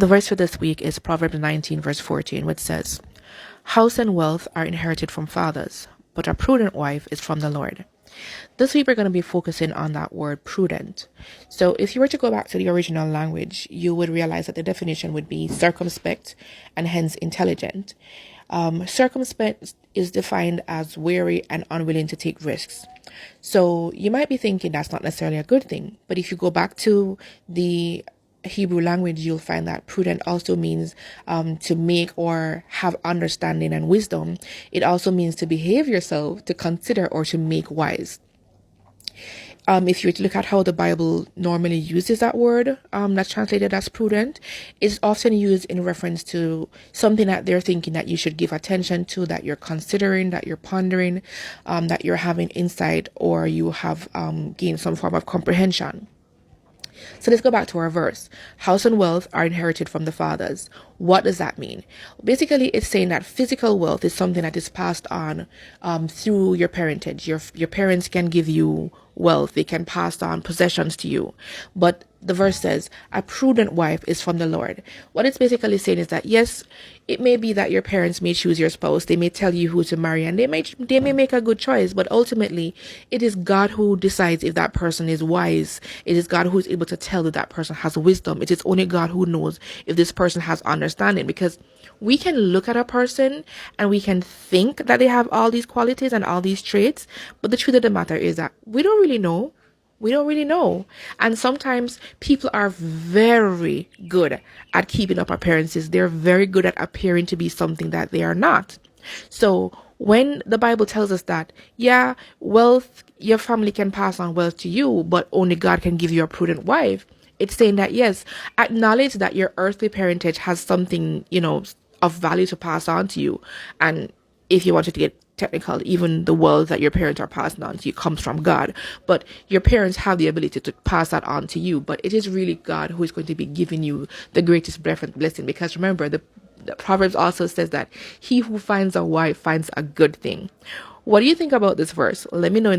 The verse for this week is Proverbs 19, verse 14, which says, "House and wealth are inherited from fathers, but a prudent wife is from the Lord." This week, we're going to be focusing on that word prudent. So if you were to go back to the original language, you would realize that the definition would be circumspect and hence intelligent. Circumspect is defined as wary and unwilling to take risks. So you might be thinking that's not necessarily a good thing. But if you go back to the Hebrew language, you'll find that prudent also means to make or have understanding and wisdom. It also means to behave yourself, to consider, or to make wise. If you were to look at how the Bible normally uses that word that's translated as prudent, it's often used in reference to something that they're thinking that you should give attention to, that you're considering, that you're pondering, that you're having insight, or you have gained some form of comprehension. So let's go back to our verse. House and wealth are inherited from the fathers. What does that mean? Basically, it's saying that physical wealth is something that is passed on through your parentage. Your parents can give you wealth. They can pass on possessions to you. But the verse says, a prudent wife is from the Lord. What it's basically saying is that, yes, it may be that your parents may choose your spouse. They may tell you who to marry, and they may make a good choice. But ultimately, it is God who decides if that person is wise. It is God who is able to tell that that person has wisdom. It is only God who knows if this person has understanding, because we can look at a person and we can think that they have all these qualities and all these traits. But the truth of the matter is that we don't really know. We don't really know. And sometimes people are very good at keeping up appearances. They're very good at appearing to be something that they are not. So when the Bible tells us that, yeah, wealth, your family can pass on wealth to you, but only God can give you a prudent wife, it's saying that, yes, acknowledge that your earthly parentage has something, of value to pass on to you. And if you wanted to get technical, even the wealth that your parents are passing on to you comes from God. But your parents have the ability to pass that on to you. But it is really God who is going to be giving you the greatest blessing. Because remember, the Proverbs also says that he who finds a wife finds a good thing. What do you think about this verse? Let me know in the